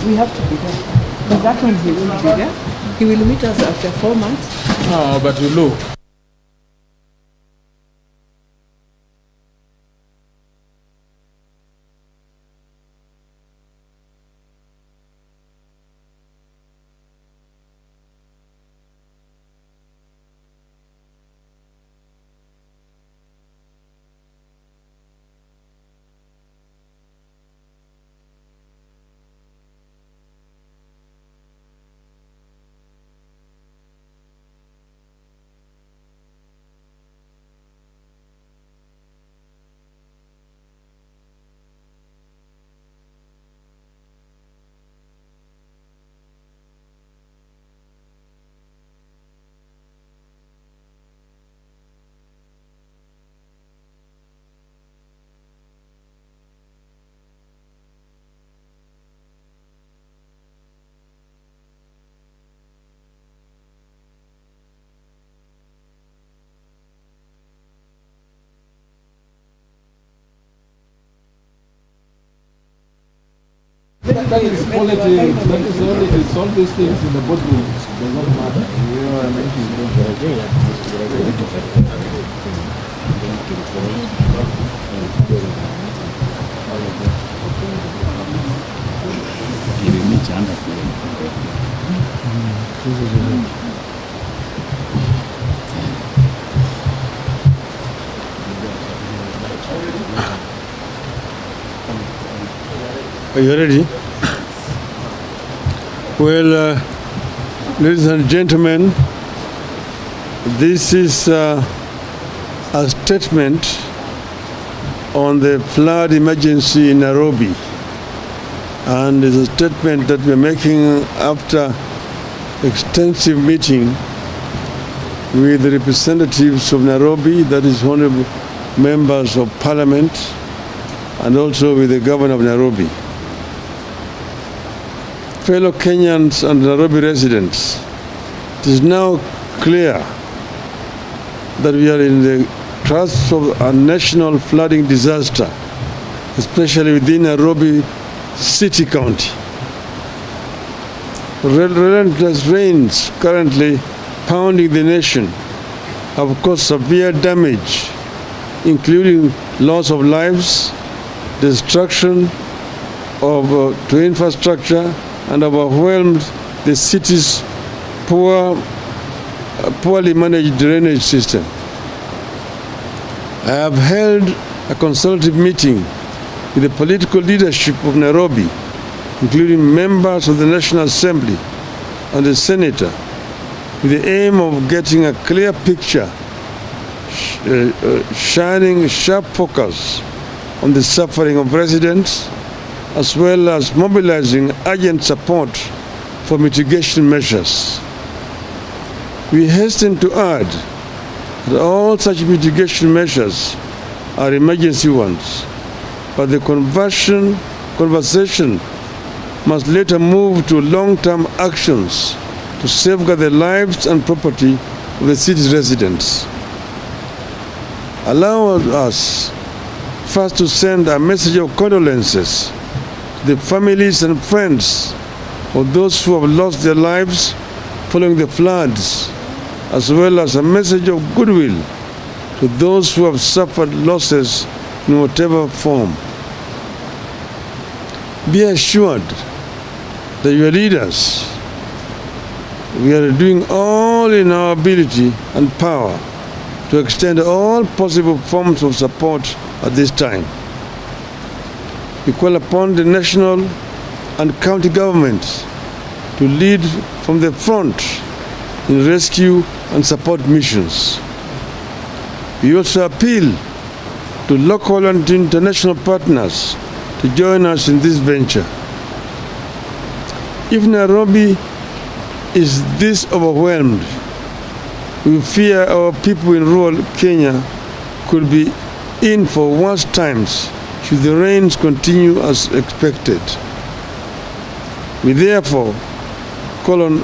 We have to be there. But that one he will be there. He will meet us after 4 months. No, but you look. That is politics. That is only to solve these things in the boardroom. It does not matter. You know what I mean? Are you ready? Well, ladies and gentlemen, this is a statement on the flood emergency in Nairobi. And it's a statement that we're making after extensive meeting with the representatives of Nairobi, that is honorable members of parliament, and also with the governor of Nairobi. Fellow Kenyans and Nairobi residents, it is now clear that we are in the crux of a national flooding disaster, especially within Nairobi City County. Relentless rains currently pounding the nation have caused severe damage, including loss of lives, destruction to infrastructure, and overwhelmed the city's poorly managed drainage system. I have held a consultative meeting with the political leadership of Nairobi, including members of the National Assembly and the Senator, with the aim of getting a clear picture, shining sharp focus on the suffering of residents, as well as mobilizing urgent support for mitigation measures. We hasten to add that all such mitigation measures are emergency ones, but the conversation must later move to long-term actions to safeguard the lives and property of the city's residents. Allow us first to send a message of condolences to the families and friends of those who have lost their lives following the floods, as well as a message of goodwill to those who have suffered losses in whatever form. Be assured that your leaders, we are doing all in our ability and power to extend all possible forms of support at this time. We call upon the national and county governments to lead from the front in rescue and support missions. We also appeal to local and international partners to join us in this venture. If Nairobi is this overwhelmed, we fear our people in rural Kenya could be in for worse times should the rains continue as expected. We therefore call on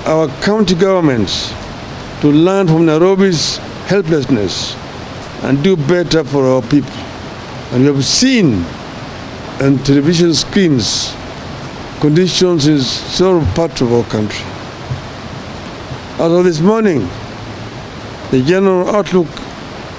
our county governments to learn from Nairobi's helplessness and do better for our people. And we have seen on television screens conditions in several parts of our country. As of this morning, the general outlook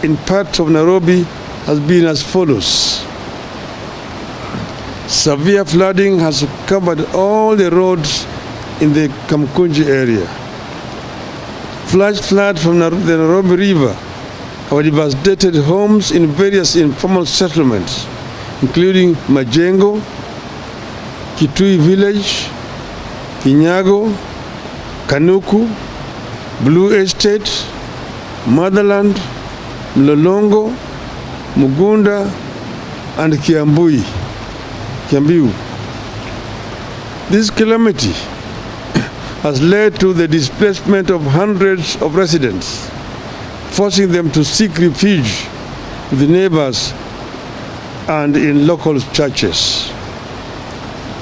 in parts of Nairobi has been as follows. Severe flooding has covered all the roads in the Kamkunji area. Flash floods from the Nairobi River have devastated homes in various informal settlements, including Majengo, Kitui Village, Kinyago, Kanuku, Blue Estate, Motherland, Mlolongo, Mugunda, and Kiambu. This calamity has led to the displacement of hundreds of residents, forcing them to seek refuge with the neighbors and in local churches.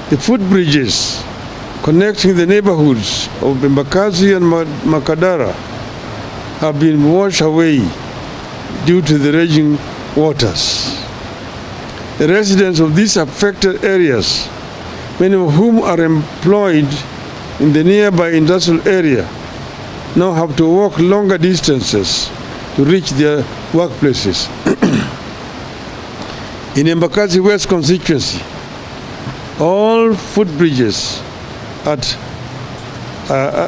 The footbridges connecting the neighborhoods of Embakasi and Makadara have been washed away due to the raging waters. The residents of these affected areas, many of whom are employed in the nearby industrial area, now have to walk longer distances to reach their workplaces. In Embakasi West constituency, all footbridges at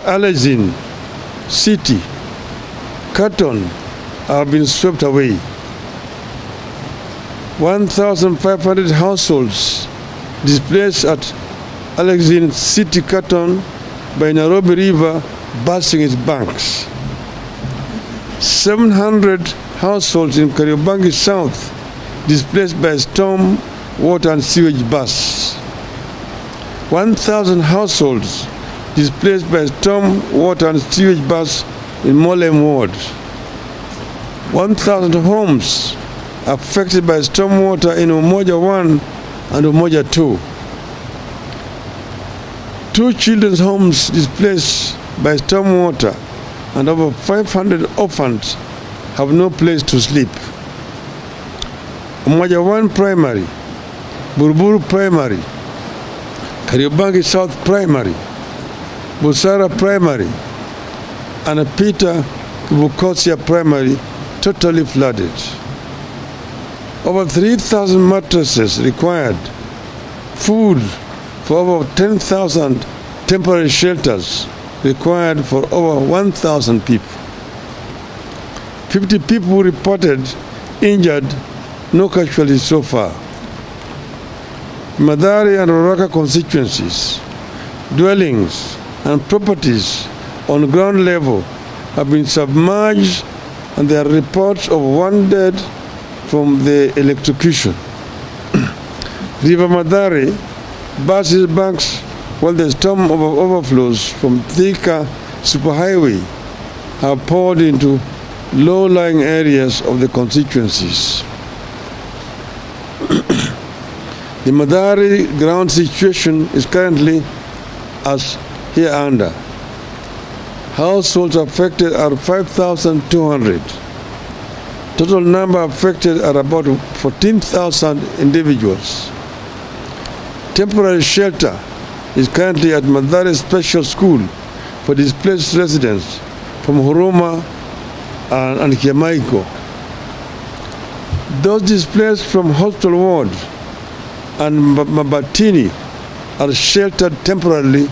Alazin, City, Carton have been swept away. 1,500 households displaced at Alazin, City, Carton by Nairobi River bursting its banks. 700 households in Kariobangi South displaced by storm water and sewage bursts. 1,000 households displaced by storm water and sewage bursts in Molem Ward. 1,000 homes affected by storm water in Umoja 1 and Umoja 2. 2 children's homes displaced by storm water, and over 500 orphans have no place to sleep. Umoja 1 Primary, Buruburu Primary, Kariobangi South Primary, Busara Primary, and Peter Kibukosia Primary totally flooded. Over 3,000 mattresses required, food for over 10,000 temporary shelters required for over 1,000 people. 50 people reported injured, no casualties so far. Mathare and Ruaraka constituencies, dwellings and properties on ground level have been submerged, and there are reports of 1 dead from the electrocution. River Mathare burst its banks while the storm overflows from Thika superhighway have poured into low-lying areas of the constituencies. The Mathare ground situation is currently as hereunder. Households affected are 5,200. Total number affected are about 14,000 individuals. Temporary shelter is currently at Mathare Special School for displaced residents from Huruma and Kiamaiko. Those displaced from Hostel Ward and Mabatini are sheltered temporarily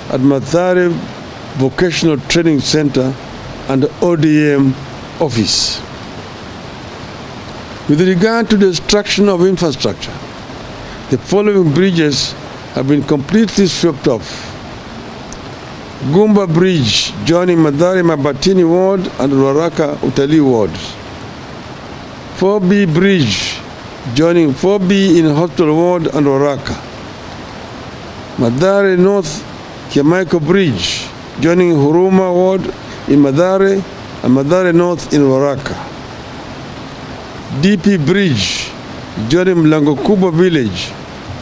at Mathare Vocational Training Center and ODM office. With regard to the destruction of infrastructure, the following bridges have been completely swept off. Gumba Bridge joining Mathare Mabatini Ward and Ruaraka Utalii Ward. 4B Bridge joining 4B in Hostel Ward and Ruaraka. Mathare North Kiamaiko Bridge joining Huruma Ward in Mathare and Mathare North in Ruaraka. DP Bridge joining Mlango Kubwa Village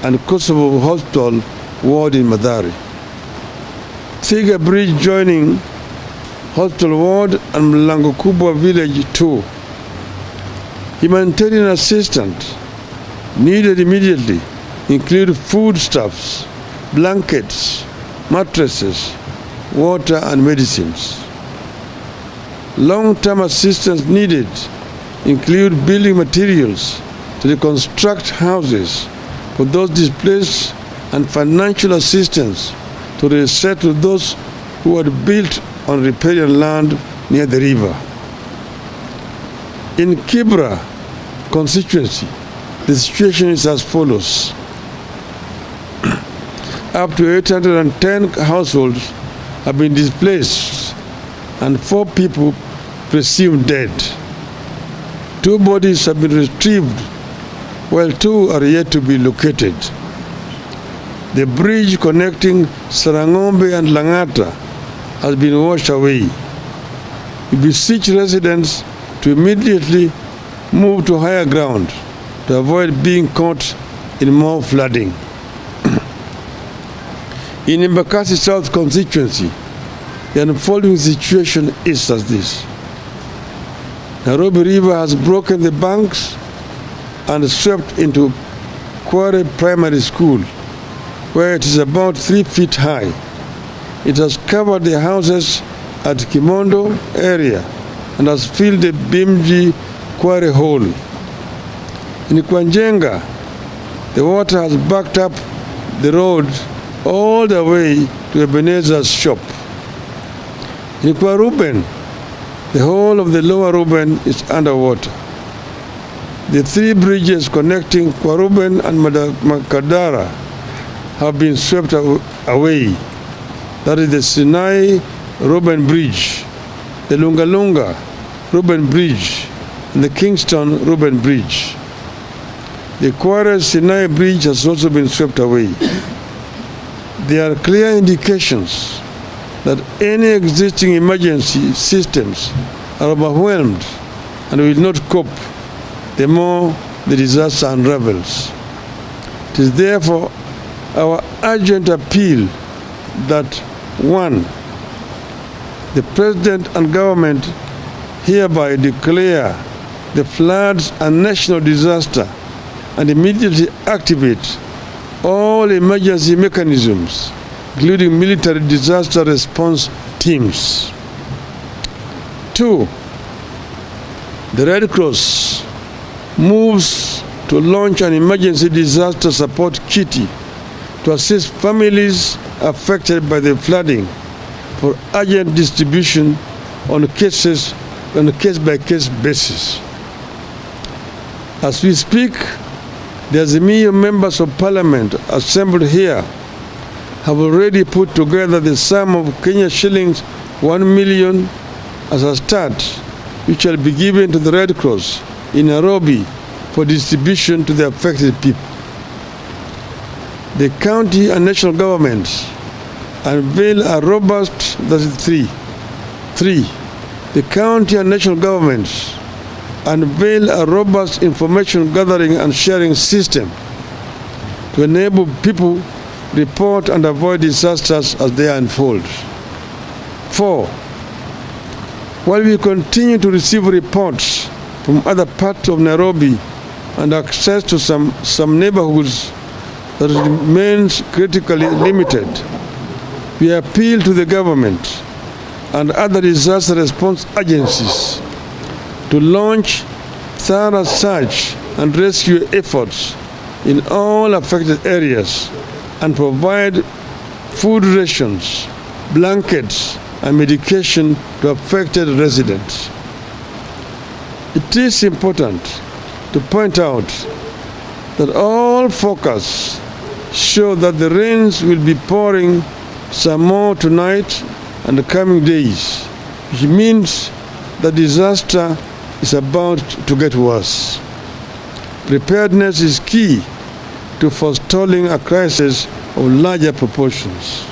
and Kosovo Hostel Ward in Mathare. Thiga Bridge joining Hostel Ward and Mlango Kubwa Village 2. Humanitarian assistance needed immediately include foodstuffs, blankets, mattresses, water and medicines. Long-term assistance needed include building materials to reconstruct houses for those displaced and financial assistance to resettle those who had built on riparian land near the river. In Kibra constituency, the situation is as follows. Up to 810 households have been displaced and 4 people presumed dead. 2 bodies have been retrieved while 2 are yet to be located. The bridge connecting Sarangombe and Langata has been washed away. We beseech residents to immediately move to higher ground to avoid being caught in more flooding. In Embakasi South constituency, the unfolding situation is as this. Nairobi River has broken the banks and swept into Kware Primary School, where it is about 3 feet high. It has covered the houses at Kimondo area and has filled the Bimji Kware hole. In Kwanjenga, the water has backed up the road all the way to Ebenezer's shop. In Kwaruben, the whole of the lower Ruben is underwater. The 3 bridges connecting Kwaruben and Makadara have been swept away. That is the Sinai Ruben Bridge, the Lunga Ruben Bridge, and the Kingston Ruben Bridge. The Kware Sinai Bridge has also been swept away. There are clear indications that any existing emergency systems are overwhelmed and will not cope the more the disaster unravels. It is therefore our urgent appeal that 1. The President and government hereby declare the floods a national disaster and immediately activate all emergency mechanisms, including military disaster response teams. 2. The Red Cross moves to launch an emergency disaster support kitty to assist families affected by the flooding for urgent distribution on a case-by-case basis. As we speak, the Azimio members of Parliament assembled here have already put together the sum of Kenya shillings 1 million as a start, which shall be given to the Red Cross in Nairobi for distribution to the affected people. The county and national governments unveil a robust, that is 3. The county and national governments unveil a robust information gathering and sharing system to enable people report and avoid disasters as they unfold. 4. While we continue to receive reports from other parts of Nairobi and access to some neighborhoods that remains critically limited, we appeal to the government and other disaster response agencies to launch thorough search and rescue efforts in all affected areas and provide food rations, blankets, and medication to affected residents. It is important to point out that all forecasts show that the rains will be pouring some more tonight and the coming days, which means the disaster is about to get worse. Preparedness is key to forestalling a crisis of larger proportions.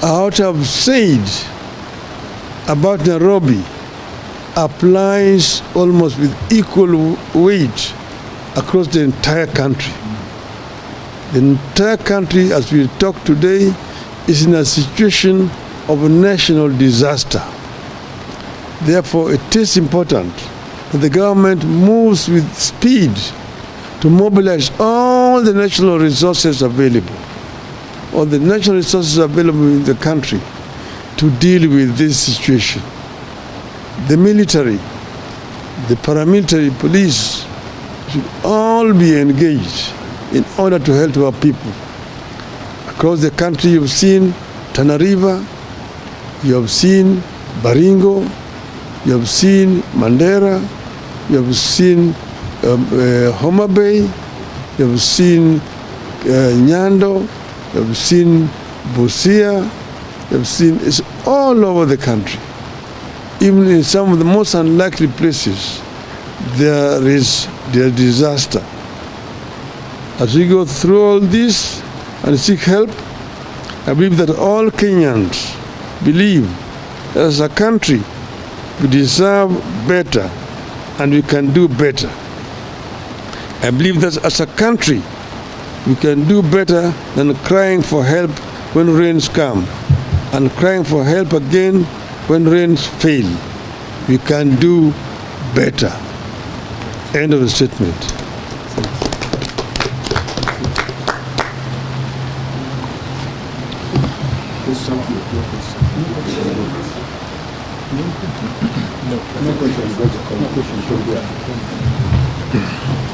What I've said about Nairobi applies almost with equal weight across the entire country. The entire country, as we talk today, is in a situation of a national disaster. Therefore, it is important that the government moves with speed to mobilize all the national resources available. all the natural resources available in the country to deal with this situation. The military, the paramilitary, police should all be engaged in order to help our people. Across the country, you've seen Tana River, you have seen Baringo, you have seen Mandera, you have seen Homa Bay, you have seen Nyando, you have seen Busia, you have seen, it's all over the country. Even in some of the most unlikely places, there is disaster. As we go through all this and seek help, I believe that all Kenyans believe that as a country we deserve better and we can do better. I believe that as a country we can do better than crying for help when rains come and crying for help again when rains fail. We can do better. End of the statement. No question.